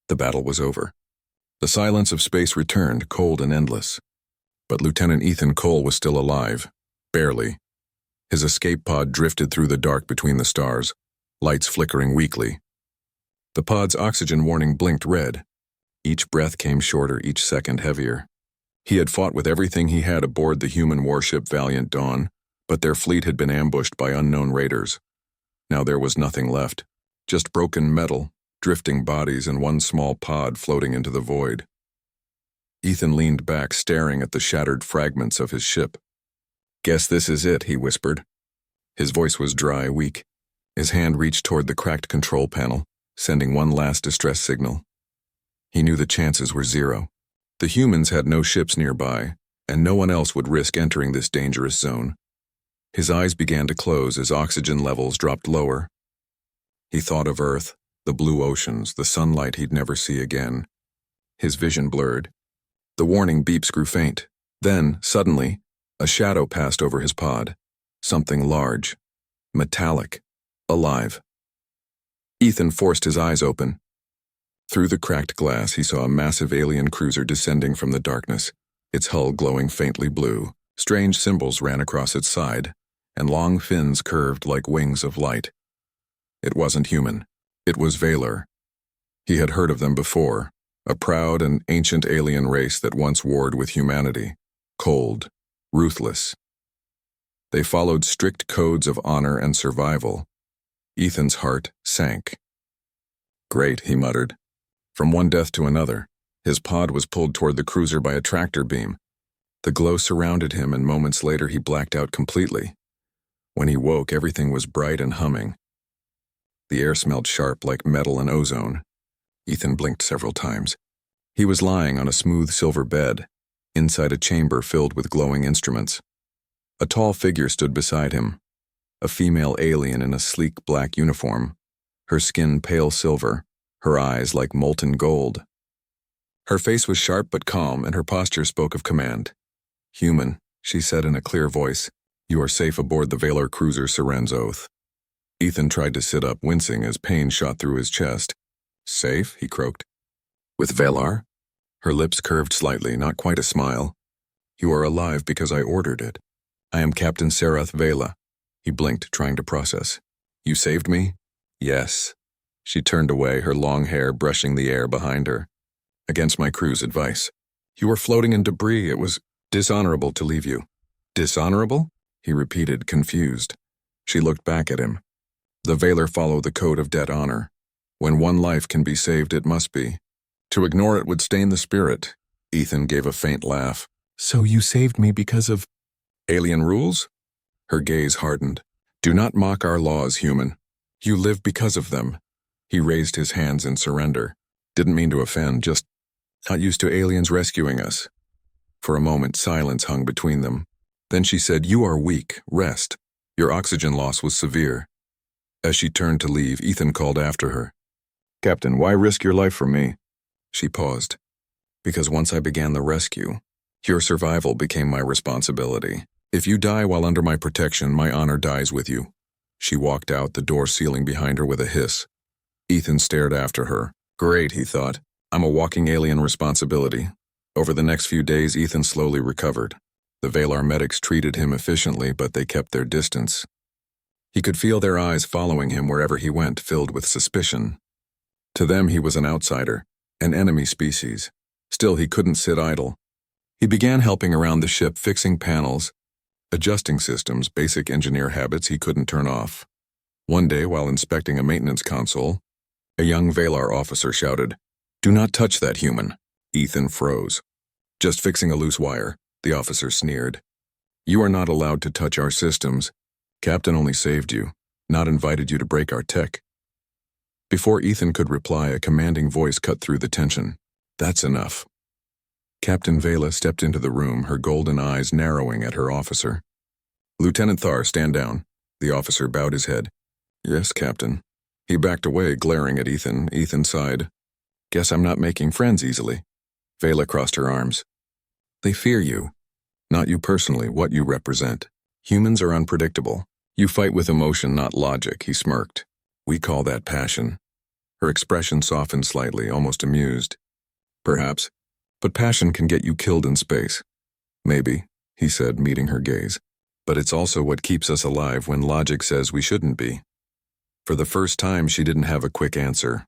The battle was over. The silence of space returned, cold and endless. But Lieutenant Ethan Cole was still alive. Barely. His escape pod drifted through the dark between the stars, lights flickering weakly. The pod's oxygen warning blinked red. Each breath came shorter, each second heavier. He had fought with everything he had aboard the human warship Valiant Dawn, but their fleet had been ambushed by unknown raiders. Now there was nothing left, just broken metal, drifting bodies, and one small pod floating into the void. Ethan leaned back, staring at the shattered fragments of his ship. "Guess this is it," he whispered. His voice was dry, weak. His hand reached toward the cracked control panel, sending one last distress signal. He knew the chances were zero. The humans had no ships nearby, and no one else would risk entering this dangerous zone. His eyes began to close as oxygen levels dropped lower. He thought of Earth, the blue oceans, the sunlight he'd never see again. His vision blurred. The warning beeps grew faint. Then, suddenly, a shadow passed over his pod. Something large, metallic, alive. Ethan forced his eyes open. Through the cracked glass, he saw a massive alien cruiser descending from the darkness, its hull glowing faintly blue. Strange symbols ran across its side, and long fins curved like wings of light. It wasn't human. It was Valor. He had heard of them before, a proud and ancient alien race that once warred with humanity, cold, ruthless. They followed strict codes of honor and survival. Ethan's heart sank. "Great," he muttered. From one death to another, his pod was pulled toward the cruiser by a tractor beam. The glow surrounded him, and moments later he blacked out completely. When he woke, everything was bright and humming. The air smelled sharp like metal and ozone. Ethan blinked several times. He was lying on a smooth silver bed, inside a chamber filled with glowing instruments. A tall figure stood beside him, a female alien in a sleek black uniform, her skin pale silver, her eyes like molten gold. Her face was sharp but calm, and her posture spoke of command. "Human," she said in a clear voice, "you are safe aboard the Valor cruiser Seren's Oath." Ethan tried to sit up, wincing as pain shot through his chest. "Safe?" he croaked. "With Valor?" Her lips curved slightly, not quite a smile. "You are alive because I ordered it. I am Captain Sarath Vela." He blinked, trying to process. "You saved me?" "Yes." She turned away, her long hair brushing the air behind her. "Against my crew's advice. You were floating in debris. It was dishonorable to leave you." "Dishonorable?" he repeated, confused. She looked back at him. "The Valor follow the code of dead honor. When one life can be saved, it must be. To ignore it would stain the spirit." Ethan gave a faint laugh. "So you saved me because of alien rules?" Her gaze hardened. "Do not mock our laws, human. You live because of them." He raised his hands in surrender. "Didn't mean to offend, just not used to aliens rescuing us." For a moment, silence hung between them. Then she said, "You are weak. Rest. Your oxygen loss was severe." As she turned to leave, Ethan called after her. "Captain, why risk your life for me?" She paused. "Because once I began the rescue, your survival became my responsibility. If you die while under my protection, my honor dies with you." She walked out, the door sealing behind her with a hiss. Ethan stared after her. Great, he thought. I'm a walking alien responsibility. Over the next few days, Ethan slowly recovered. The Valar medics treated him efficiently, but they kept their distance. He could feel their eyes following him wherever he went, filled with suspicion. To them, he was an outsider, an enemy species. Still, he couldn't sit idle. He began helping around the ship, fixing panels, adjusting systems, basic engineer habits he couldn't turn off. One day, while inspecting a maintenance console, a young Valar officer shouted, "Do not touch that human." Ethan froze. "Just fixing a loose wire," the officer sneered. "You are not allowed to touch our systems. Captain only saved you, not invited you to break our tech." Before Ethan could reply, a commanding voice cut through the tension. "That's enough." Captain Vela stepped into the room, her golden eyes narrowing at her officer. "Lieutenant Thar, stand down." The officer bowed his head. "Yes, Captain." He backed away, glaring at Ethan. Ethan sighed. "Guess I'm not making friends easily." Vela crossed her arms. "They fear you. Not you personally, what you represent. Humans are unpredictable. You fight with emotion, not logic," he smirked. "We call that passion." Her expression softened slightly, almost amused. Perhaps, but passion can get you killed in space. Maybe, he said, meeting her gaze. But it's also what keeps us alive when logic says we shouldn't be. For the first time, she didn't have a quick answer.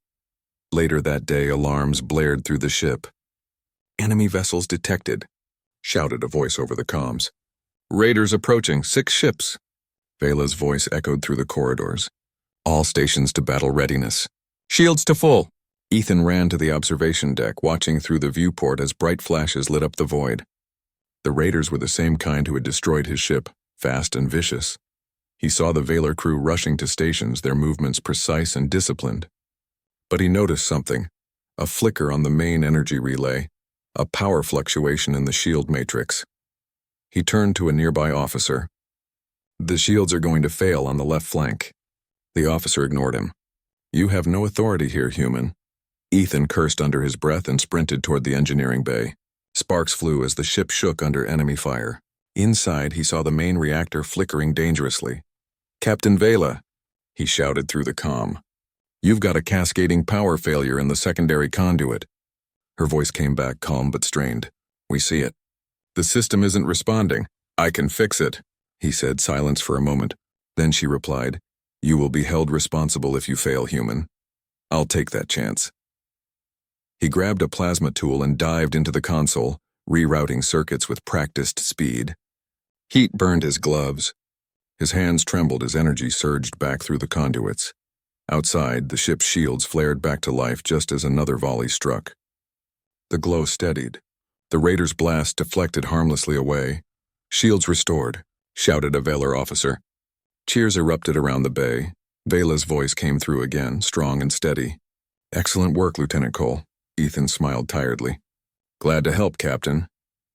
Later that day, alarms blared through the ship. "Enemy vessels detected," shouted a voice over the comms. "Raiders approaching, 6 ships." Vela's voice echoed through the corridors. "All stations to battle readiness. Shields to full." Ethan ran to the observation deck, watching through the viewport as bright flashes lit up the void. The raiders were the same kind who had destroyed his ship, fast and vicious. He saw the Valor crew rushing to stations, their movements precise and disciplined. But he noticed something, a flicker on the main energy relay, a power fluctuation in the shield matrix. He turned to a nearby officer. "The shields are going to fail on the left flank." The officer ignored him. "You have no authority here, human." Ethan cursed under his breath and sprinted toward the engineering bay. Sparks flew as the ship shook under enemy fire. Inside, he saw the main reactor flickering dangerously. "Captain Vela," he shouted through the comm. "You've got a cascading power failure in the secondary conduit." Her voice came back calm but strained. "We see it. The system isn't responding. I can fix it," he said, silence for a moment. Then she replied, "You will be held responsible if you fail, human. I'll take that chance." He grabbed a plasma tool and dived into the console, rerouting circuits with practiced speed. Heat burned his gloves. His hands trembled as energy surged back through the conduits. Outside, the ship's shields flared back to life just as another volley struck. The glow steadied. The Raiders' blast deflected harmlessly away. "Shields restored," shouted a Valor officer. Cheers erupted around the bay. Vela's voice came through again, strong and steady. "Excellent work, Lieutenant Cole." Ethan smiled tiredly. "Glad to help, Captain."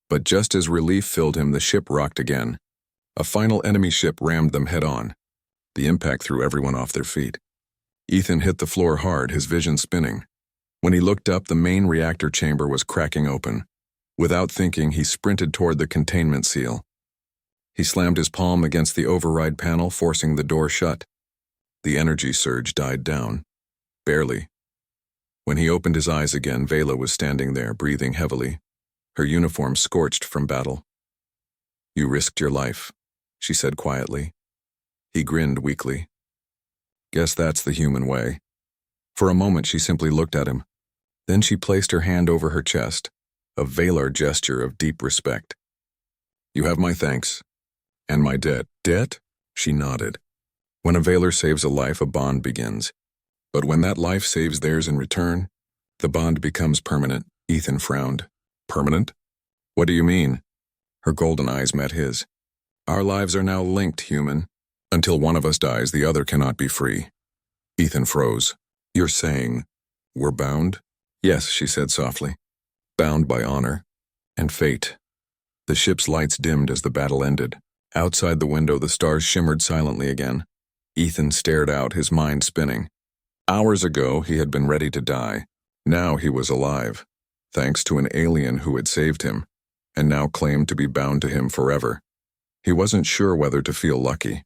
But just as relief filled him, the ship rocked again. A final enemy ship rammed them head-on. The impact threw everyone off their feet. Ethan hit the floor hard, his vision spinning. When he looked up, the main reactor chamber was cracking open. Without thinking, he sprinted toward the containment seal. He slammed his palm against the override panel, forcing the door shut. The energy surge died down. Barely. When he opened his eyes again, Vela was standing there, breathing heavily, her uniform scorched from battle. "You risked your life," she said quietly. He grinned weakly. "Guess that's the human way." For a moment, she simply looked at him. Then she placed her hand over her chest, a Valor gesture of deep respect. "You have my thanks. And my debt." "Debt?" She nodded. When a Valor saves a life, a bond begins. But when that life saves theirs in return, the bond becomes permanent. Ethan frowned. "Permanent? What do you mean?" Her golden eyes met his. "Our lives are now linked, human. Until one of us dies, the other cannot be free." Ethan froze. "You're saying we're bound?" "Yes," she said softly. "Bound by honor and fate." The ship's lights dimmed as the battle ended. Outside the window, the stars shimmered silently again. Ethan stared out, his mind spinning. Hours ago, he had been ready to die. Now he was alive, thanks to an alien who had saved him, and now claimed to be bound to him forever. He wasn't sure whether to feel lucky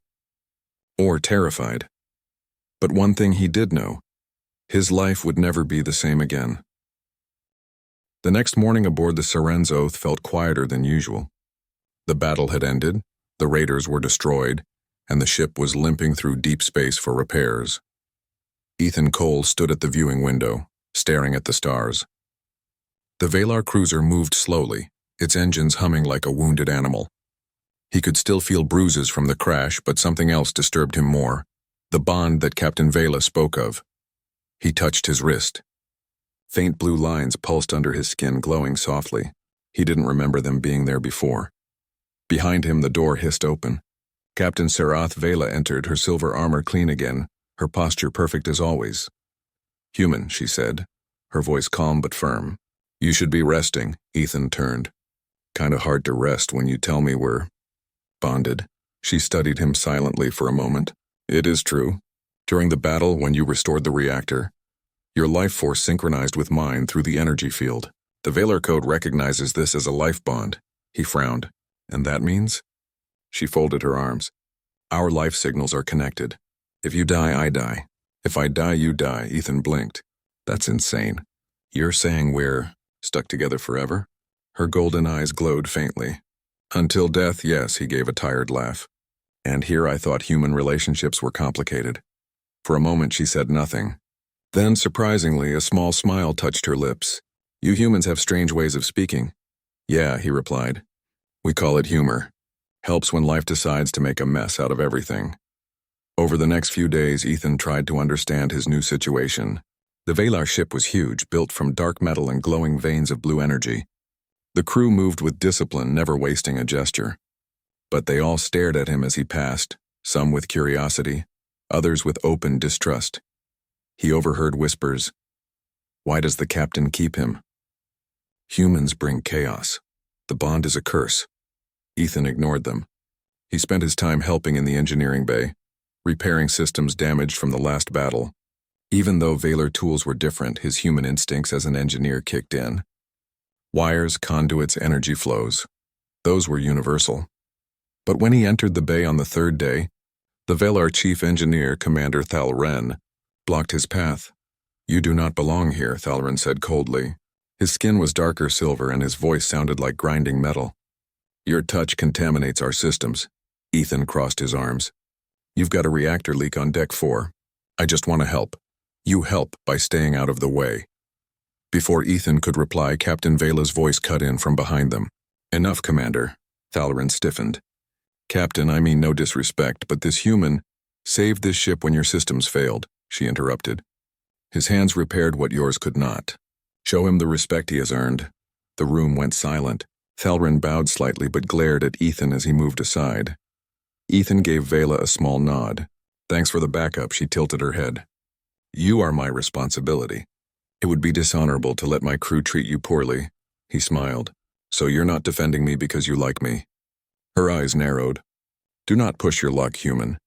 or terrified. But one thing he did know, his life would never be the same again. The next morning aboard the Siren's Oath felt quieter than usual. The battle had ended, the raiders were destroyed, and the ship was limping through deep space for repairs. Ethan Cole stood at the viewing window, staring at the stars. The Valar cruiser moved slowly, its engines humming like a wounded animal. He could still feel bruises from the crash, but something else disturbed him more, the bond that Captain Vela spoke of. He touched his wrist. Faint blue lines pulsed under his skin, glowing softly. He didn't remember them being there before. Behind him, the door hissed open. Captain Sarath Vela entered, her silver armor clean again, her posture perfect as always. "Human," she said, her voice calm but firm. "You should be resting." Ethan turned. "Kinda hard to rest when you tell me we're bonded." She studied him silently for a moment. "It is true. During the battle, when you restored the reactor, your life force synchronized with mine through the energy field. The Valar Code recognizes this as a life bond." He frowned. "And that means?" She folded her arms. "Our life signals are connected. If you die, I die. If I die, you die, Ethan blinked. That's insane. You're saying we're stuck together forever? Her golden eyes glowed faintly. Until death, yes, he gave a tired laugh. And here I thought human relationships were complicated. For a moment she said nothing. Then, surprisingly, a small smile touched her lips. You humans have strange ways of speaking. Yeah, he replied. We call it humor. Helps when life decides to make a mess out of everything. Over the next few days, Ethan tried to understand his new situation. The Valar ship was huge, built from dark metal and glowing veins of blue energy. The crew moved with discipline, never wasting a gesture. But they all stared at him as he passed, some with curiosity, others with open distrust. He overheard whispers. Why does the captain keep him? Humans bring chaos. The bond is a curse. Ethan ignored them. He spent his time helping in the engineering bay, repairing systems damaged from the last battle. Even though Valar tools were different, his human instincts as an engineer kicked in. Wires, conduits, energy flows. Those were universal. But when he entered the bay on the third day, the Valar chief engineer, Commander Thalren, blocked his path. You do not belong here, Thalren said coldly. His skin was darker silver and his voice sounded like grinding metal. Your touch contaminates our systems. Ethan crossed his arms. You've got a reactor leak on Deck 4. I just want to help. You help by staying out of the way. Before Ethan could reply, Captain Vela's voice cut in from behind them. Enough, Commander. Thalren stiffened. Captain, I mean no disrespect, but this human saved this ship when your systems failed, she interrupted. His hands repaired what yours could not. Show him the respect he has earned. The room went silent. Thalren bowed slightly but glared at Ethan as he moved aside. Ethan gave Vela a small nod. Thanks for the backup, she tilted her head. You are my responsibility. It would be dishonorable to let my crew treat you poorly, he smiled. So you're not defending me because you like me. Her eyes narrowed. Do not push your luck, human.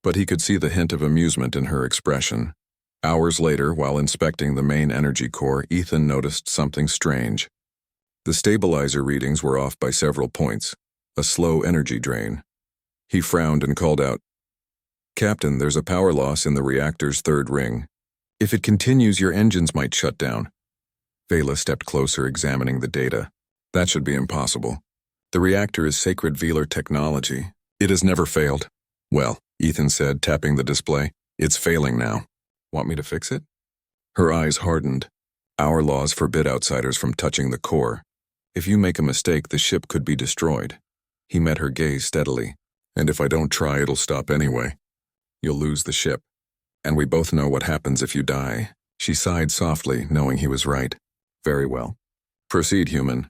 But he could see the hint of amusement in her expression. Hours later, while inspecting the main energy core, Ethan noticed something strange. The stabilizer readings were off by several points, a slow energy drain. He frowned and called out, Captain, there's a power loss in the reactor's third ring. If it continues, your engines might shut down. Vela stepped closer, examining the data. That should be impossible. The reactor is sacred Valar technology. It has never failed. Well, Ethan said, tapping the display, it's failing now. Want me to fix it? Her eyes hardened. Our laws forbid outsiders from touching the core. If you make a mistake, the ship could be destroyed. He met her gaze steadily. And if I don't try, it'll stop anyway. You'll lose the ship. And we both know what happens if you die. She sighed softly, knowing he was right. Very well. Proceed, human.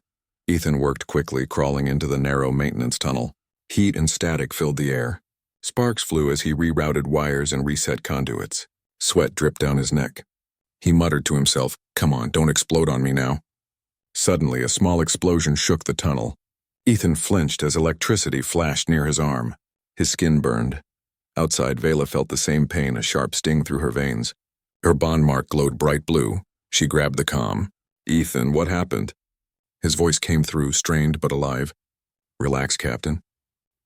Ethan worked quickly, crawling into the narrow maintenance tunnel. Heat and static filled the air. Sparks flew as he rerouted wires and reset conduits. Sweat dripped down his neck. He muttered to himself, Come on, don't explode on me now. Suddenly, a small explosion shook the tunnel. Ethan flinched as electricity flashed near his arm. His skin burned. Outside, Vela felt the same pain, a sharp sting through her veins. Her bond mark glowed bright blue. She grabbed the comm. Ethan, what happened? His voice came through, strained but alive. Relax, Captain.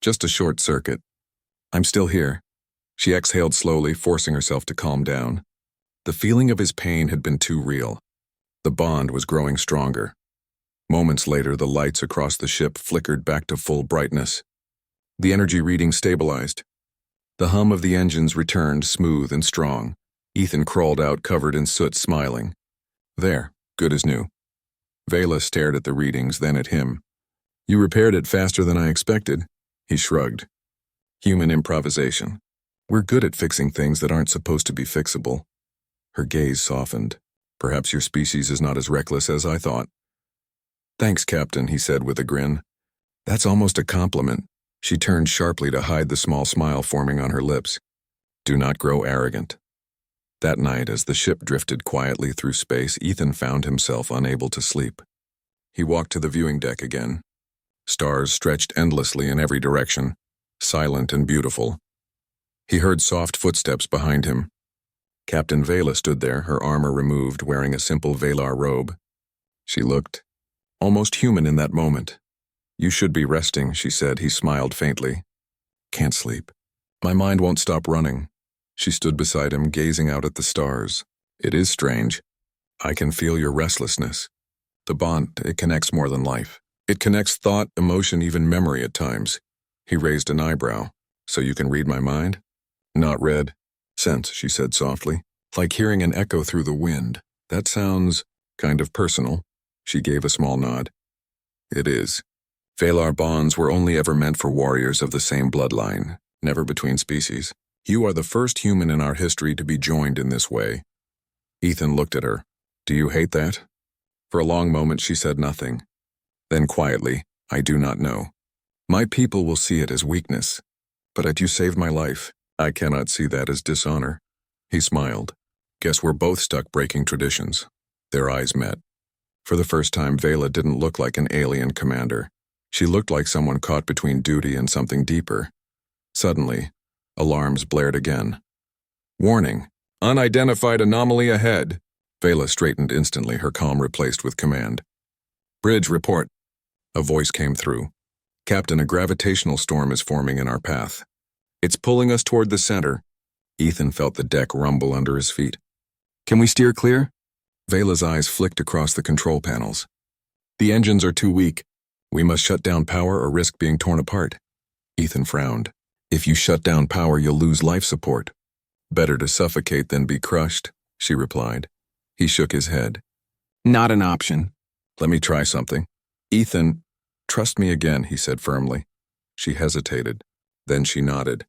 Just a short circuit. I'm still here. She exhaled slowly, forcing herself to calm down. The feeling of his pain had been too real. The bond was growing stronger. Moments later, the lights across the ship flickered back to full brightness. The energy reading stabilized. The hum of the engines returned, smooth and strong. Ethan crawled out, covered in soot, smiling. There, good as new. Vela stared at the readings, then at him. You repaired it faster than I expected. He shrugged. Human improvisation. We're good at fixing things that aren't supposed to be fixable. Her gaze softened. Perhaps your species is not as reckless as I thought. Thanks, Captain, he said with a grin. That's almost a compliment. She turned sharply to hide the small smile forming on her lips. Do not grow arrogant. That night, as the ship drifted quietly through space, Ethan found himself unable to sleep. He walked to the viewing deck again. Stars stretched endlessly in every direction, silent and beautiful. He heard soft footsteps behind him. Captain Vela stood there, her armor removed, wearing a simple Valar robe. She looked almost human in that moment. You should be resting, she said. He smiled faintly. Can't sleep. My mind won't stop running. She stood beside him, gazing out at the stars. It is strange. I can feel your restlessness. The bond, it connects more than life. It connects thought, emotion, even memory at times. He raised an eyebrow. So you can read my mind? Not read. Sense, she said softly. Like hearing an echo through the wind. That sounds kind of personal. She gave a small nod. It is. Valar bonds were only ever meant for warriors of the same bloodline, never between species. You are the first human in our history to be joined in this way. Ethan looked at her. Do you hate that? For a long moment she said nothing. Then quietly, I do not know. My people will see it as weakness. But you saved my life. I cannot see that as dishonor. He smiled. Guess we're both stuck breaking traditions. Their eyes met. For the first time, Vela didn't look like an alien commander. She looked like someone caught between duty and something deeper. Suddenly, alarms blared again. Warning! Unidentified anomaly ahead! Vela straightened instantly, her calm replaced with command. Bridge, report. A voice came through. Captain, a gravitational storm is forming in our path. It's pulling us toward the center. Ethan felt the deck rumble under his feet. Can we steer clear? Vela's eyes flicked across the control panels. The engines are too weak. We must shut down power or risk being torn apart. Ethan frowned. If you shut down power, you'll lose life support. Better to suffocate than be crushed, she replied. He shook his head. Not an option. Let me try something. Ethan, trust me again, he said firmly. She hesitated. Then she nodded.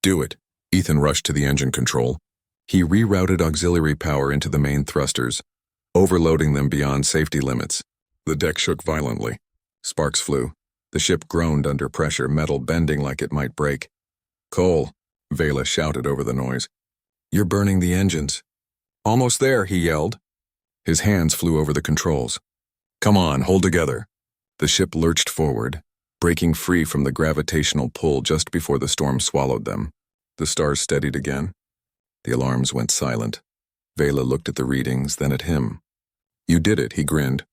Do it. Ethan rushed to the engine control. He rerouted auxiliary power into the main thrusters, overloading them beyond safety limits. The deck shook violently. Sparks flew. The ship groaned under pressure, metal bending like it might break. Cole, Vela shouted over the noise. You're burning the engines. Almost there, he yelled. His hands flew over the controls. Come on, hold together. The ship lurched forward, breaking free from the gravitational pull just before the storm swallowed them. The stars steadied again. The alarms went silent. Vela looked at the readings, then at him. You did it, he grinned.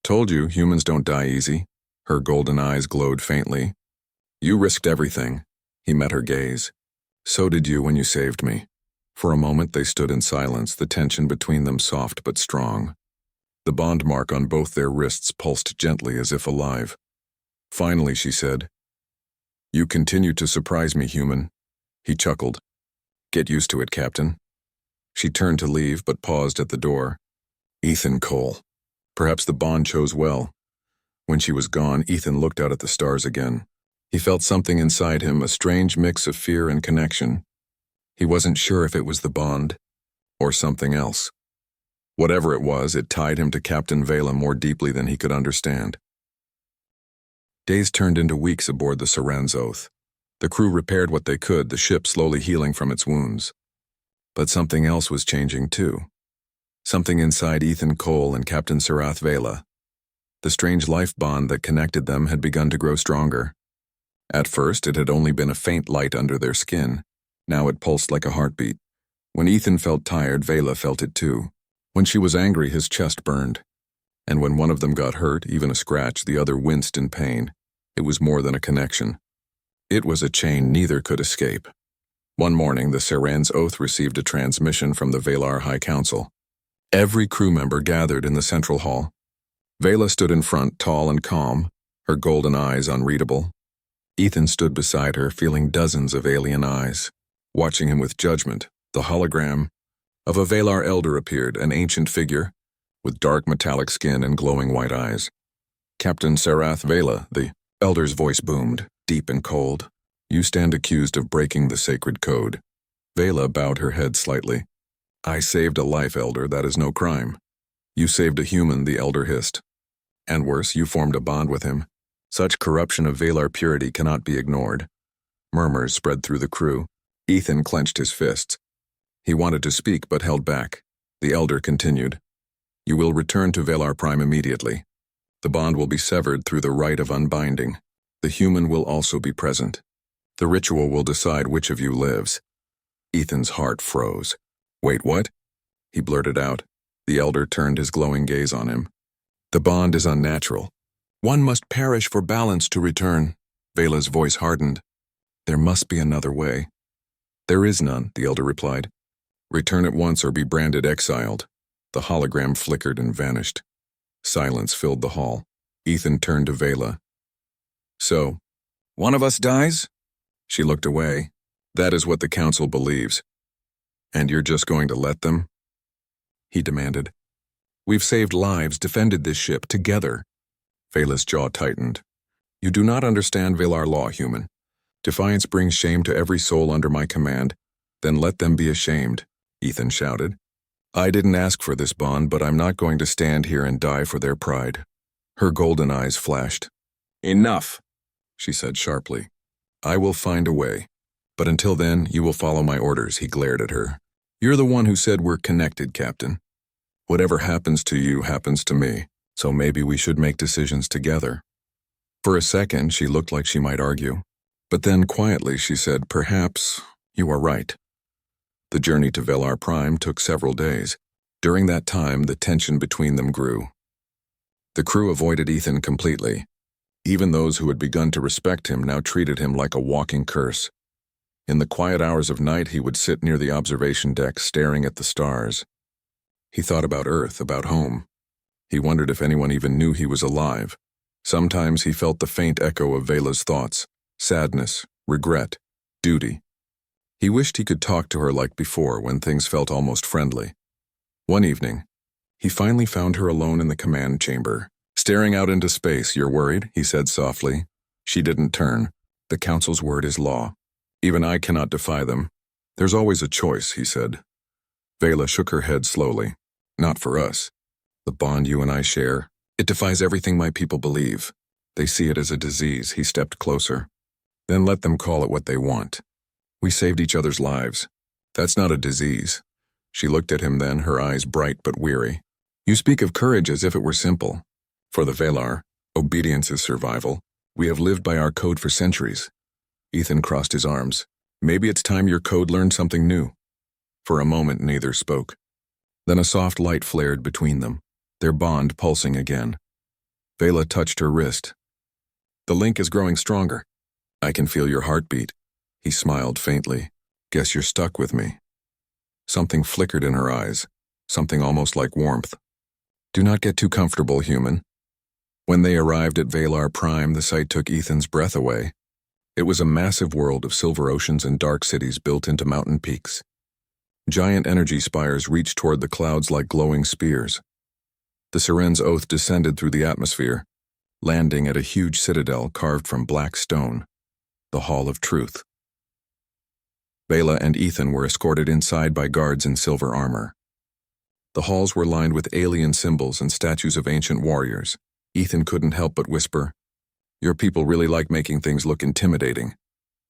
Told you, humans don't die easy. Her golden eyes glowed faintly. You risked everything. He met her gaze. So did you when you saved me. For a moment they stood in silence, the tension between them soft but strong. The bond mark on both their wrists pulsed gently as if alive. Finally, she said, You continue to surprise me, human. He chuckled. Get used to it, Captain. She turned to leave, but paused at the door. Ethan Cole. Perhaps the bond chose well. When she was gone, Ethan looked out at the stars again. He felt something inside him, a strange mix of fear and connection. He wasn't sure if it was the bond, or something else. Whatever it was, it tied him to Captain Vela more deeply than he could understand. Days turned into weeks aboard the Saren's Oath. The crew repaired what they could, the ship slowly healing from its wounds. But something else was changing too. Something inside Ethan Cole and Captain Sarath Vela. The strange life bond that connected them had begun to grow stronger. At first, it had only been a faint light under their skin. Now it pulsed like a heartbeat. When Ethan felt tired, Vela felt it too. When she was angry, his chest burned. And when one of them got hurt, even a scratch, the other winced in pain. It was more than a connection. It was a chain neither could escape. One morning, the Saren's Oath received a transmission from the Valar High Council. Every crew member gathered in the central hall. Vela stood in front, tall and calm, her golden eyes unreadable. Ethan stood beside her, feeling dozens of alien eyes, watching him with judgment. The hologram of a Valar elder appeared, an ancient figure, with dark metallic skin and glowing white eyes. Captain Sarath Vela, the elder's voice boomed, deep and cold. You stand accused of breaking the sacred code. Vela bowed her head slightly. I saved a life, Elder, that is no crime. You saved a human, the Elder hissed. And worse, you formed a bond with him. Such corruption of Valar purity cannot be ignored. Murmurs spread through the crew. Ethan clenched his fists. He wanted to speak, but held back. The Elder continued. You will return to ValarPrime immediately. The bond will be severed through the rite of unbinding. The human will also be present. The ritual will decide which of you lives. Ethan's heart froze. Wait, what? He blurted out. The Elder turned his glowing gaze on him. The bond is unnatural. One must perish for balance to return. Vela's voice hardened. There must be another way. There is none, the elder replied. Return at once or be branded exiled. The hologram flickered and vanished. Silence filled the hall. Ethan turned to Vela. So, one of us dies? She looked away. That is what the council believes. And you're just going to let them? He demanded. We've saved lives, defended this ship, together. Vela's jaw tightened. You do not understand Velar law, human. Defiance brings shame to every soul under my command. Then let them be ashamed, Ethan shouted. I didn't ask for this bond, but I'm not going to stand here and die for their pride. Her golden eyes flashed. Enough, she said sharply. I will find a way. But until then, you will follow my orders, he glared at her. You're the one who said we're connected, Captain. Whatever happens to you happens to me, so maybe we should make decisions together. For a second, she looked like she might argue. But then quietly she said, perhaps you are right. The journey to Velar Prime took several days. During that time, the tension between them grew. The crew avoided Ethan completely. Even those who had begun to respect him now treated him like a walking curse. In the quiet hours of night, he would sit near the observation deck staring at the stars. He thought about Earth, about home. He wondered if anyone even knew he was alive. Sometimes he felt the faint echo of Vela's thoughts, sadness, regret, duty. He wished he could talk to her like before, when things felt almost friendly. One evening, he finally found her alone in the command chamber. Staring out into space, you're worried, he said softly. She didn't turn. The council's word is law. Even I cannot defy them. There's always a choice, he said. Vela shook her head slowly. Not for us. The bond you and I share, it defies everything my people believe. They see it as a disease. He stepped closer. Then let them call it what they want. We saved each other's lives. That's not a disease. She looked at him then, her eyes bright but weary. You speak of courage as if it were simple. For the Velar, obedience is survival. We have lived by our code for centuries. Ethan crossed his arms. Maybe it's time your code learned something new. For a moment, neither spoke. Then a soft light flared between them, their bond pulsing again. Vela touched her wrist. The link is growing stronger. I can feel your heartbeat. He smiled faintly. Guess you're stuck with me. Something flickered in her eyes, something almost like warmth. Do not get too comfortable, human. When they arrived at Velar Prime, the sight took Ethan's breath away. It was a massive world of silver oceans and dark cities built into mountain peaks. Giant energy spires reached toward the clouds like glowing spears. The Siren's oath descended through the atmosphere, landing at a huge citadel carved from black stone, the Hall of Truth. Vela and Ethan were escorted inside by guards in silver armor. The halls were lined with alien symbols and statues of ancient warriors. Ethan couldn't help but whisper, Your people really like making things look intimidating.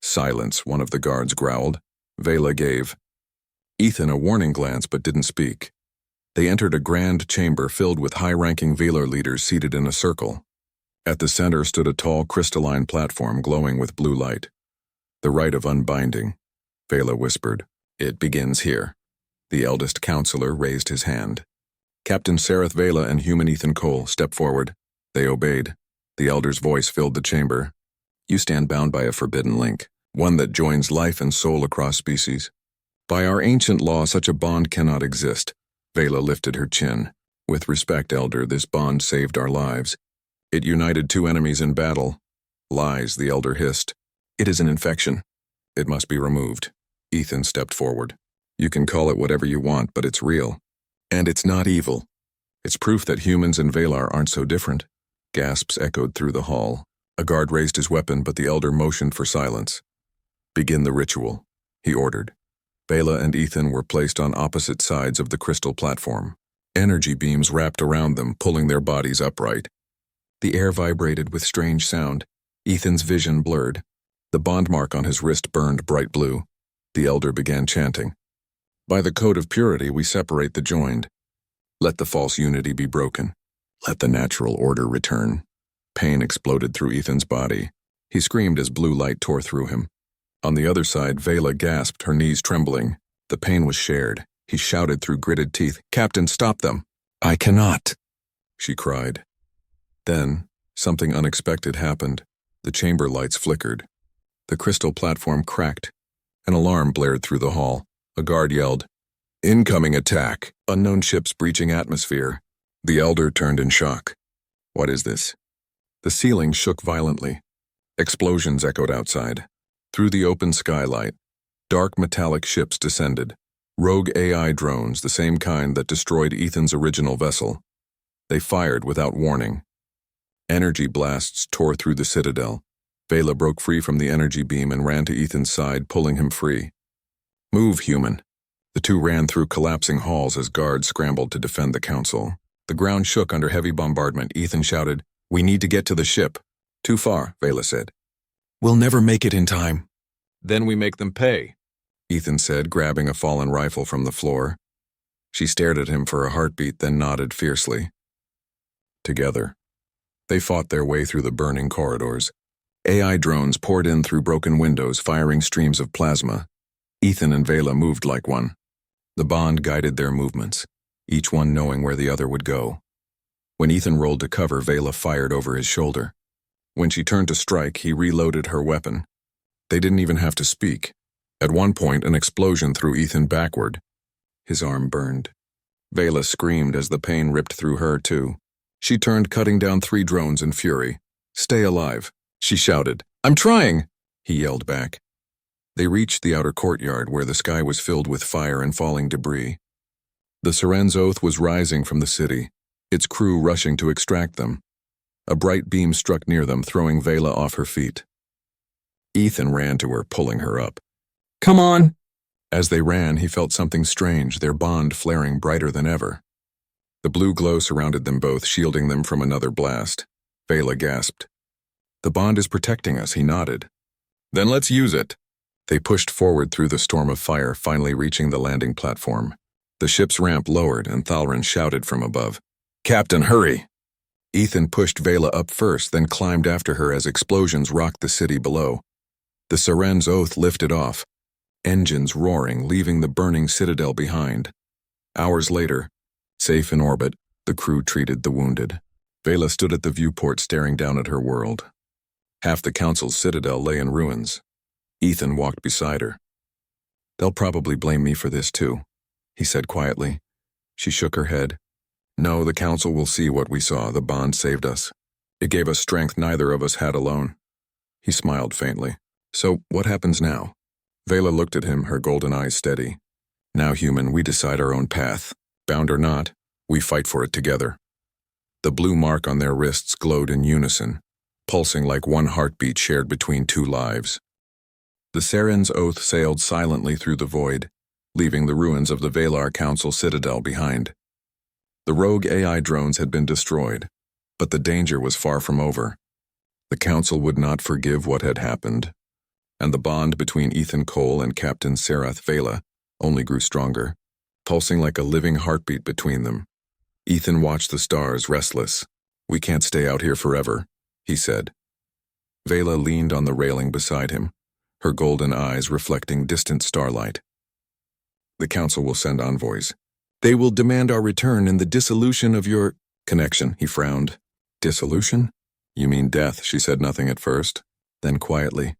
Silence, one of the guards growled. Vela gave Ethan a warning glance but didn't speak. They entered a grand chamber filled with high-ranking Velar leaders seated in a circle. At the center stood a tall crystalline platform glowing with blue light. The rite of unbinding, Vela whispered. It begins here. The eldest counselor raised his hand. Captain Sareth Vela and human Ethan Cole stepped forward. They obeyed. The elder's voice filled the chamber. You stand bound by a forbidden link, one that joins life and soul across species. By our ancient law, such a bond cannot exist. Vela lifted her chin. With respect, elder, this bond saved our lives. It united two enemies in battle. Lies, the elder hissed. It is an infection. It must be removed. Ethan stepped forward. You can call it whatever you want, but it's real. And it's not evil. It's proof that humans and Velar aren't so different. Gasps echoed through the hall. A guard raised his weapon, but the elder motioned for silence. Begin the ritual, he ordered. Vela and Ethan were placed on opposite sides of the crystal platform. Energy beams wrapped around them, pulling their bodies upright. The air vibrated with strange sound. Ethan's vision blurred. The bond mark on his wrist burned bright blue. The elder began chanting. By the code of purity, we separate the joined. Let the false unity be broken. Let the natural order return. Pain exploded through Ethan's body. He screamed as blue light tore through him. On the other side, Vela gasped, her knees trembling. The pain was shared. He shouted through gritted teeth, Captain, stop them! I cannot! She cried. Then, something unexpected happened. The chamber lights flickered. The crystal platform cracked, An alarm blared through the hall. A guard yelled, "Incoming attack! Unknown ships breaching atmosphere." The elder turned in shock. "What is this?" The ceiling shook violently. Explosions echoed outside. Through the open skylight, dark metallic ships descended. Rogue AI drones, the same kind that destroyed Ethan's original vessel. They fired without warning. Energy blasts tore through the citadel. Vela broke free from the energy beam and ran to Ethan's side, pulling him free. "Move, human." The two ran through collapsing halls as guards scrambled to defend the council. The ground shook under heavy bombardment. Ethan shouted, "We need to get to the ship." "Too far," Vela said. "We'll never make it in time." "Then we make them pay," Ethan said, grabbing a fallen rifle from the floor. She stared at him for a heartbeat, then nodded fiercely. Together, they fought their way through the burning corridors. AI drones poured in through broken windows, firing streams of plasma. Ethan and Vela moved like one. The bond guided their movements, each one knowing where the other would go. When Ethan rolled to cover, Vela fired over his shoulder. When she turned to strike, he reloaded her weapon. They didn't even have to speak. At one point, an explosion threw Ethan backward. His arm burned. Vela screamed as the pain ripped through her, too. She turned, cutting down 3 drones in fury. "Stay alive," she shouted. "I'm trying," he yelled back. They reached the outer courtyard where the sky was filled with fire and falling debris. The Siren's Oath was rising from the city, its crew rushing to extract them. A bright beam struck near them, throwing Vela off her feet. Ethan ran to her, pulling her up. "Come on!" As they ran, he felt something strange, their bond flaring brighter than ever. The blue glow surrounded them both, shielding them from another blast. Vela gasped. "The bond is protecting us," he nodded. "Then let's use it." They pushed forward through the storm of fire, finally reaching the landing platform. The ship's ramp lowered, and Thalrin shouted from above, "Captain, hurry!" Ethan pushed Vela up first, then climbed after her as explosions rocked the city below. The Siren's Oath lifted off, engines roaring, leaving the burning citadel behind. Hours later, safe in orbit, the crew treated the wounded. Vela stood at the viewport staring down at her world. Half the council's citadel lay in ruins. Ethan walked beside her. "They'll probably blame me for this too," he said quietly. She shook her head. "No, the council will see what we saw. The bond saved us. It gave us strength neither of us had alone." He smiled faintly. "So, what happens now?" Vela looked at him, her golden eyes steady. "Now, human, we decide our own path. Bound or not, we fight for it together." The blue mark on their wrists glowed in unison, pulsing like one heartbeat shared between 2 lives. The Siren's Oath sailed silently through the void, leaving the ruins of the Valar Council citadel behind. The rogue AI drones had been destroyed, but the danger was far from over. The Council would not forgive what had happened, and the bond between Ethan Cole and Captain Serath Vela only grew stronger, pulsing like a living heartbeat between them. Ethan watched the stars, restless. "We can't stay out here forever," he said. Vela leaned on the railing beside him, her golden eyes reflecting distant starlight. "The Council will send envoys. They will demand our return and the dissolution of your connection," he frowned. "Dissolution? You mean death," she said nothing at first. Then quietly,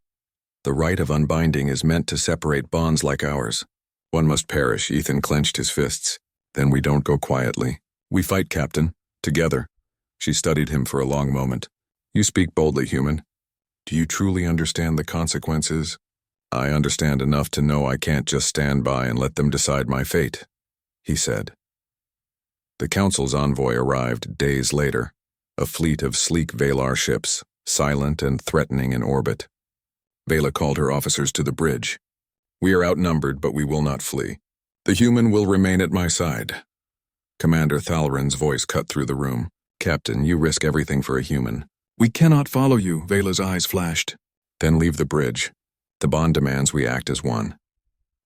"The rite of unbinding is meant to separate bonds like ours. One must perish." Ethan clenched his fists. "Then we don't go quietly. We fight, Captain. Together." She studied him for a long moment. "You speak boldly, human. Do you truly understand the consequences?" "I understand enough to know I can't just stand by and let them decide my fate," he said. The Council's envoy arrived days later, a fleet of sleek Valar ships, silent and threatening in orbit. Vela called her officers to the bridge. "We are outnumbered, but we will not flee. The human will remain at my side." Commander Thalrin's voice cut through the room. "Captain, you risk everything for a human." "We cannot follow you," Vela's eyes flashed. "Then leave the bridge. The bond demands we act as one."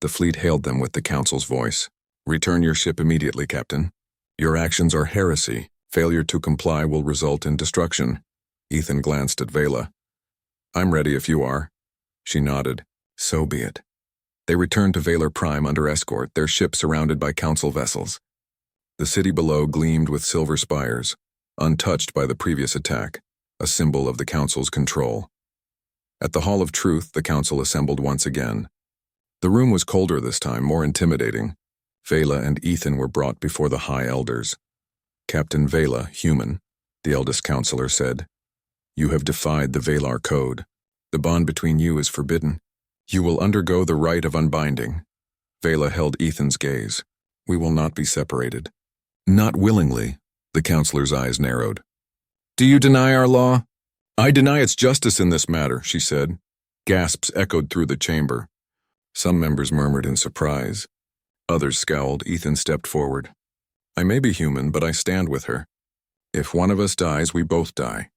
The fleet hailed them with the Council's voice. "Return your ship immediately, Captain. Your actions are heresy. Failure to comply will result in destruction." Ethan glanced at Vela. "I'm ready if you are." She nodded. "So be it." They returned to Valar Prime under escort, their ship surrounded by Council vessels. The city below gleamed with silver spires, untouched by the previous attack, a symbol of the Council's control. At the Hall of Truth, the Council assembled once again. The room was colder this time, more intimidating. Vela and Ethan were brought before the High Elders. Captain Vela, human, the eldest counselor said, "You have defied the Valar Code. The bond between you is forbidden. You will undergo the rite of unbinding." Vela held Ethan's gaze. "We will not be separated." "Not willingly," the counselor's eyes narrowed. "Do you deny our law?" "I deny its justice in this matter," she said. Gasps echoed through the chamber. Some members murmured in surprise. Others scowled. Ethan stepped forward. "I may be human, but I stand with her. If one of us dies, we both die.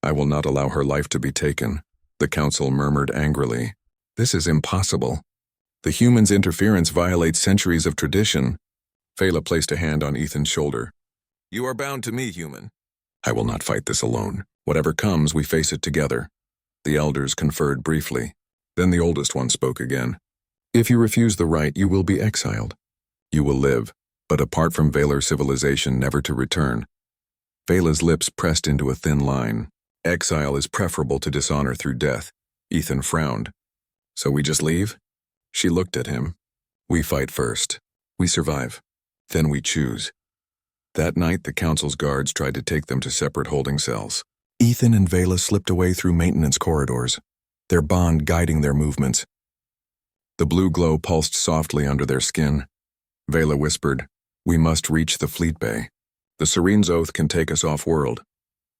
I will not allow her life to be taken," the council murmured angrily. "This is impossible. The human's interference violates centuries of tradition." Vela placed a hand on Ethan's shoulder. "You are bound to me, human." "I will not fight this alone. Whatever comes, we face it together." The elders conferred briefly. Then the oldest one spoke again. "If you refuse the rite, you will be exiled. You will live, but apart from Valar civilization, never to return." Vela's lips pressed into a thin line. "Exile is preferable to dishonor through death." Ethan frowned. "So we just leave?" She looked at him. "We fight first. We survive. Then we choose." That night, the council's guards tried to take them to separate holding cells. Ethan and Vela slipped away through maintenance corridors, their bond guiding their movements. The blue glow pulsed softly under their skin. Vela whispered, "We must reach the fleet bay. The Serene's oath can take us off-world."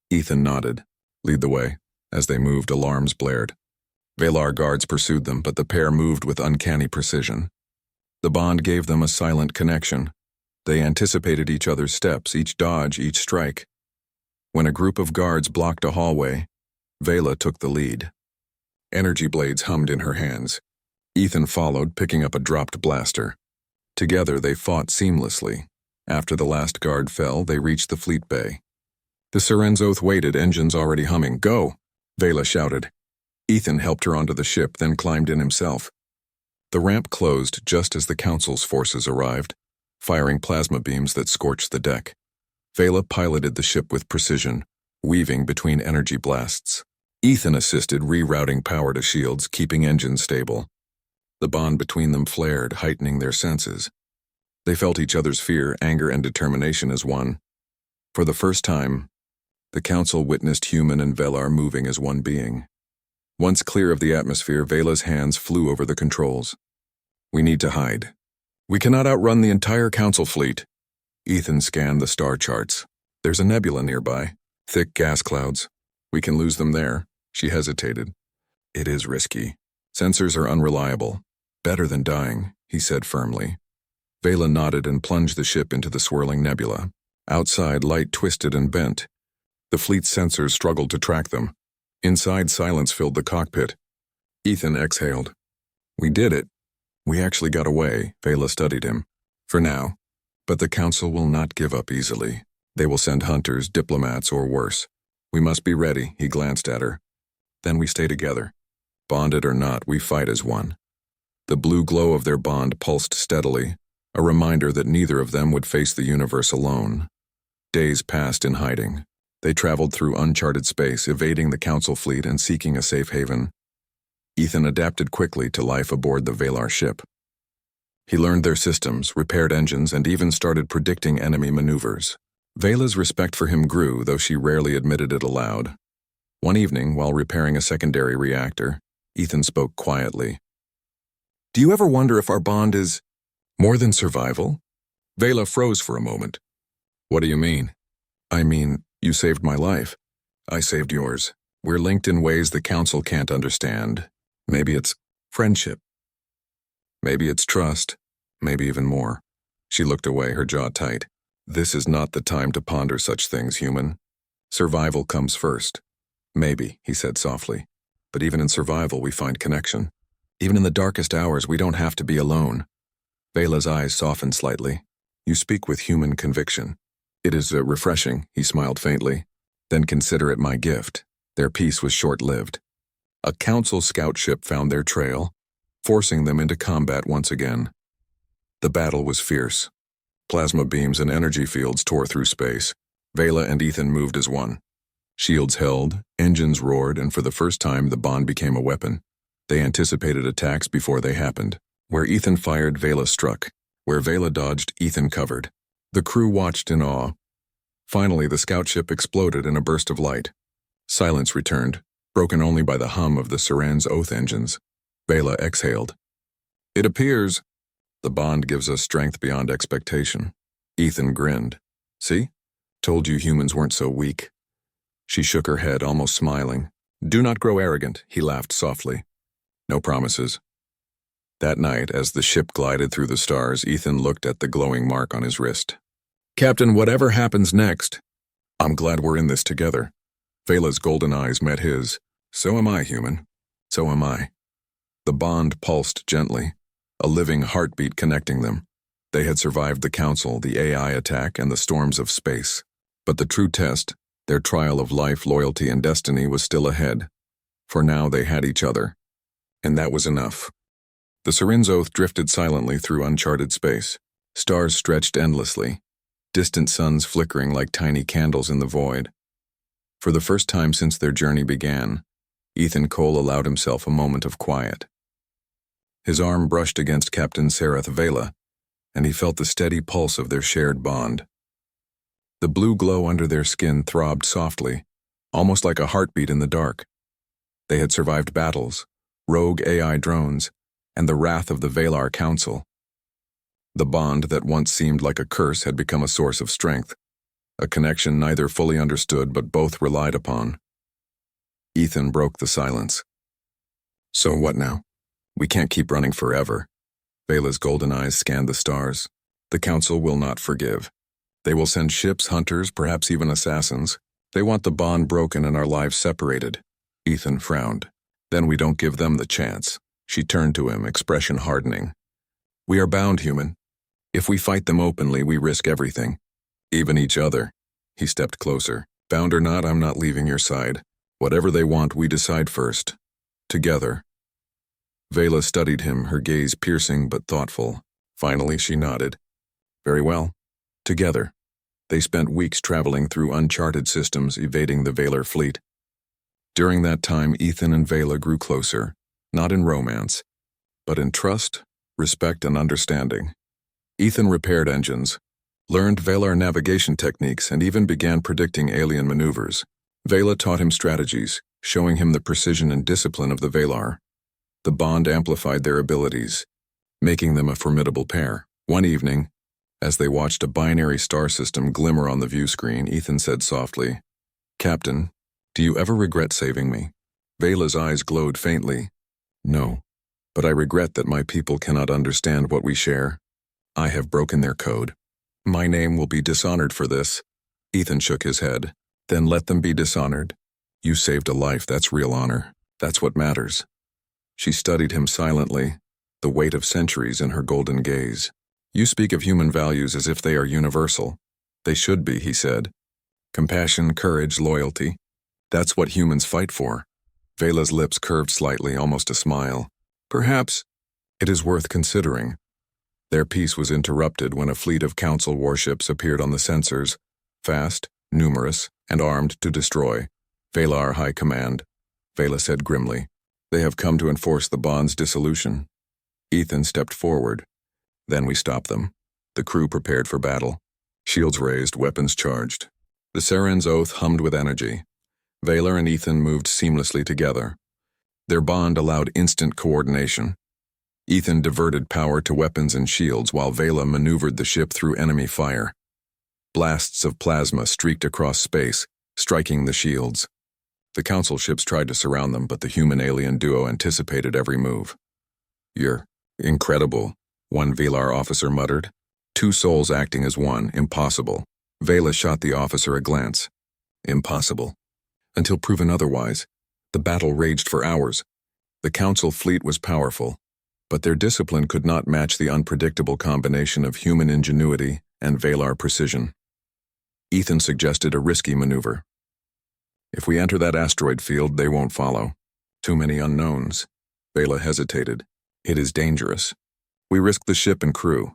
Ethan nodded. "Lead the way." As they moved, alarms blared. Valar guards pursued them, but the pair moved with uncanny precision. The bond gave them a silent connection. They anticipated each other's steps, each dodge, each strike. When a group of guards blocked a hallway, Vela took the lead. Energy blades hummed in her hands. Ethan followed, picking up a dropped blaster. Together they fought seamlessly. After the last guard fell, they reached the fleet bay. The Seren's Oath waited, engines already humming. "Go!" Vela shouted. Ethan helped her onto the ship, then climbed in himself. The ramp closed just as the Council's forces arrived, firing plasma beams that scorched the deck. Vela piloted the ship with precision, weaving between energy blasts. Ethan assisted rerouting power to shields, keeping engines stable. The bond between them flared, heightening their senses. They felt each other's fear, anger, and determination as one. For the first time, the Council witnessed human and Valar moving as one being. Once clear of the atmosphere, Vela's hands flew over the controls. "We need to hide. We cannot outrun the entire Council fleet." Ethan scanned the star charts. "There's a nebula nearby. Thick gas clouds. We can lose them there." She hesitated. "It is risky. Sensors are unreliable. Better than dying," he said firmly. Vela nodded and plunged the ship into the swirling nebula. Outside, light twisted and bent. The fleet's sensors struggled to track them. Inside, silence filled the cockpit. Ethan exhaled. "We did it. We actually got away." Vela studied him. "For now. But the Council will not give up easily. They will send hunters, diplomats, or worse. We must be ready." He glanced at her. "Then we stay together. Bonded or not, we fight as one." The blue glow of their bond pulsed steadily, a reminder that neither of them would face the universe alone. Days passed in hiding. They traveled through uncharted space, evading the Council fleet and seeking a safe haven. Ethan adapted quickly to life aboard the Valar ship. He learned their systems, repaired engines, and even started predicting enemy maneuvers. Vela's respect for him grew, though she rarely admitted it aloud. One evening, while repairing a secondary reactor, Ethan spoke quietly. "Do you ever wonder if our bond is more than survival?" Vela froze for a moment. "What do you mean?" "I mean, you saved my life. I saved yours. We're linked in ways the Council can't understand. Maybe it's friendship. Maybe it's trust. Maybe even more." She looked away, her jaw tight. "This is not the time to ponder such things, human. Survival comes first." "Maybe," he said softly. "But even in survival, we find connection. Even in the darkest hours, we don't have to be alone." Vela's eyes softened slightly. "You speak with human conviction." "It is refreshing," he smiled faintly. "Then consider it my gift." Their peace was short-lived. A Council scout ship found their trail, forcing them into combat once again. The battle was fierce. Plasma beams and energy fields tore through space. Vela and Ethan moved as one. Shields held, engines roared, and for the first time the bond became a weapon. They anticipated attacks before they happened. Where Ethan fired, Vela struck. Where Vela dodged, Ethan covered. The crew watched in awe. Finally, the scout ship exploded in a burst of light. Silence returned, broken only by the hum of the Saran's oath engines. Vela exhaled. It appears the bond gives us strength beyond expectation. Ethan grinned. See? Told you humans weren't so weak. She shook her head, almost smiling. Do not grow arrogant, he laughed softly. No promises. That night, as the ship glided through the stars, Ethan looked at the glowing mark on his wrist. Captain, whatever happens next, I'm glad we're in this together. Vela's golden eyes met his. So am I, human. So am I. The bond pulsed gently, a living heartbeat connecting them. They had survived the Council, the AI attack, and the storms of space. But the true test, their trial of life, loyalty, and destiny, was still ahead. For now they had each other. And that was enough. The Sarin's oath drifted silently through uncharted space. Stars stretched endlessly, distant suns flickering like tiny candles in the void. For the first time since their journey began, Ethan Cole allowed himself a moment of quiet. His arm brushed against Captain Sarath Vela, and he felt the steady pulse of their shared bond. The blue glow under their skin throbbed softly, almost like a heartbeat in the dark. They had survived battles, rogue AI drones, and the wrath of the Valar Council. The bond that once seemed like a curse had become a source of strength, a connection neither fully understood but both relied upon. Ethan broke the silence. So what now? We can't keep running forever. Vela's golden eyes scanned the stars. The Council will not forgive. They will send ships, hunters, perhaps even assassins. They want the bond broken and our lives separated. Ethan frowned. Then we don't give them the chance. She turned to him, expression hardening. We are bound, human. If we fight them openly, we risk everything. Even each other. He stepped closer. Bound or not, I'm not leaving your side. Whatever they want, we decide first. Together. Vela studied him, her gaze piercing but thoughtful. Finally, she nodded. Very well. Together. They spent weeks traveling through uncharted systems, evading the Valar fleet. During that time, Ethan and Vela grew closer, not in romance, but in trust, respect, and understanding. Ethan repaired engines, learned Valar navigation techniques, and even began predicting alien maneuvers. Vela taught him strategies, showing him the precision and discipline of the Valar. The bond amplified their abilities, making them a formidable pair. One evening, as they watched a binary star system glimmer on the view screen, Ethan said softly, Captain, do you ever regret saving me? Vela's eyes glowed faintly. No, but I regret that my people cannot understand what we share. I have broken their code. My name will be dishonored for this. Ethan shook his head. Then let them be dishonored. You saved a life, that's real honor. That's what matters. She studied him silently, the weight of centuries in her golden gaze. You speak of human values as if they are universal. They should be, he said. Compassion, courage, loyalty. That's what humans fight for. Vela's lips curved slightly, almost a smile. Perhaps it is worth considering. Their peace was interrupted when a fleet of Council warships appeared on the sensors, fast, numerous, and armed to destroy. Valar High Command, Vela said grimly. They have come to enforce the bond's dissolution. Ethan stepped forward. Then we stopped them. The crew prepared for battle. Shields raised, weapons charged. The Saren's oath hummed with energy. Valar and Ethan moved seamlessly together. Their bond allowed instant coordination. Ethan diverted power to weapons and shields while Vela maneuvered the ship through enemy fire. Blasts of plasma streaked across space, striking the shields. The Council ships tried to surround them, but the human-alien duo anticipated every move. You're incredible, one Valar officer muttered. Two souls acting as one, impossible. Vela shot the officer a glance. Impossible. Until proven otherwise, the battle raged for hours. The Council fleet was powerful, but their discipline could not match the unpredictable combination of human ingenuity and Valar precision. Ethan suggested a risky maneuver. If we enter that asteroid field, they won't follow. Too many unknowns. Vela hesitated. It is dangerous. We risk the ship and crew.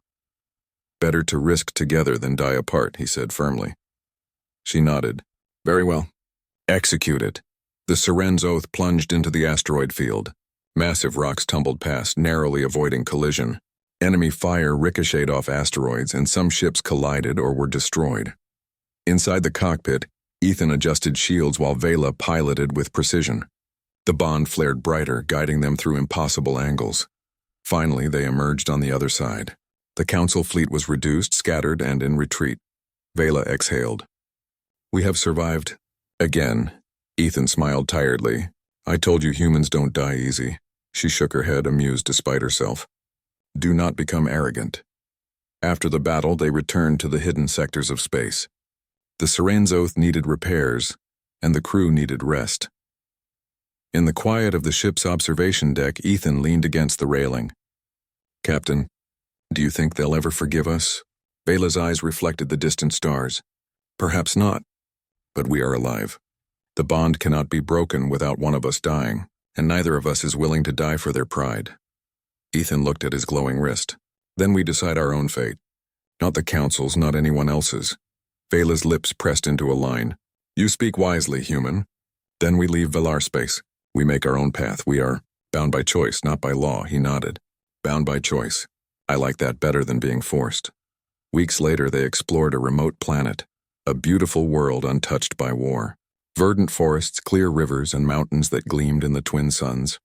Better to risk together than die apart, he said firmly. She nodded. Very well. Execute it. The Saren's oath plunged into the asteroid field. Massive rocks tumbled past, narrowly avoiding collision. Enemy fire ricocheted off asteroids, and some ships collided or were destroyed. Inside the cockpit, Ethan adjusted shields while Vela piloted with precision. The bond flared brighter, guiding them through impossible angles. Finally, they emerged on the other side. The Council fleet was reduced, scattered, and in retreat. Vela exhaled. "We have survived." Again. Ethan smiled tiredly. "I told you humans don't die easy." She shook her head, amused despite herself. "Do not become arrogant." After the battle, they returned to the hidden sectors of space. The Serenzoth needed repairs, and the crew needed rest. In the quiet of the ship's observation deck, Ethan leaned against the railing. "Captain, do you think they'll ever forgive us?" Vela's eyes reflected the distant stars. "Perhaps not, but we are alive. The bond cannot be broken without one of us dying, and neither of us is willing to die for their pride." Ethan looked at his glowing wrist. "Then we decide our own fate. Not the Council's, not anyone else's." Vela's lips pressed into a line. "You speak wisely, human. Then we leave Velar space. We make our own path. We are bound by choice, not by law." He nodded. "Bound by choice. I like that better than being forced." Weeks later, they explored a remote planet, a beautiful world untouched by war. Verdant forests, clear rivers, and mountains that gleamed in the twin suns.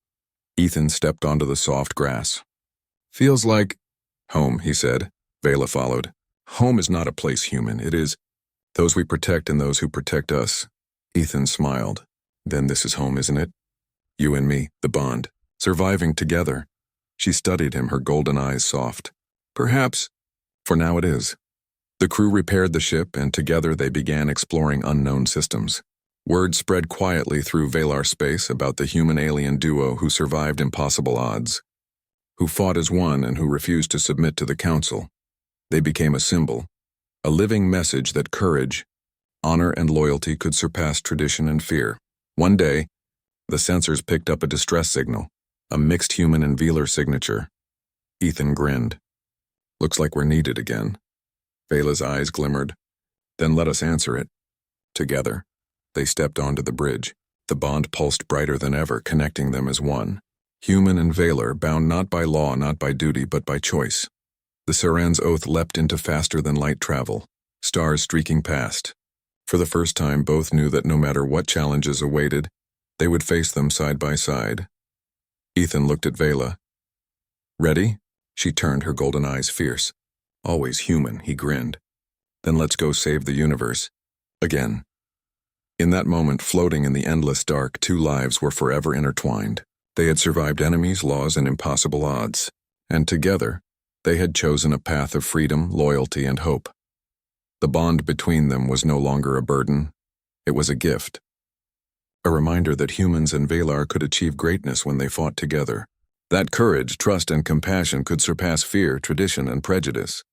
Ethan stepped onto the soft grass. "Feels like home," he said. Vela followed. "Home is not a place, human. It is those we protect and those who protect us." Ethan smiled. "Then this is home, isn't it? You and me, the bond, surviving together." She studied him, her golden eyes soft. "Perhaps. For now it is." The crew repaired the ship, and together they began exploring unknown systems. Word spread quietly through Velar space about the human-alien duo who survived impossible odds, who fought as one and who refused to submit to the Council. They became a symbol, a living message that courage, honor, and loyalty could surpass tradition and fear. One day, the sensors picked up a distress signal, a mixed human and Velar signature. Ethan grinned. "Looks like we're needed again." Vela's eyes glimmered. "Then let us answer it." Together, they stepped onto the bridge. The bond pulsed brighter than ever, connecting them as one. Human and Velar, bound not by law, not by duty, but by choice. The Saran's oath leapt into faster-than-light travel, stars streaking past. For the first time, both knew that no matter what challenges awaited, they would face them side by side. Ethan looked at Vela. "Ready?" She turned, her golden eyes fierce. "Always human," he grinned. "Then let's go save the universe. Again." In that moment, floating in the endless dark, two lives were forever intertwined. They had survived enemies, laws, and impossible odds. And together, they had chosen a path of freedom, loyalty, and hope. The bond between them was no longer a burden. It was a gift. A reminder that humans and Velar could achieve greatness when they fought together. That courage, trust, and compassion could surpass fear, tradition, and prejudice.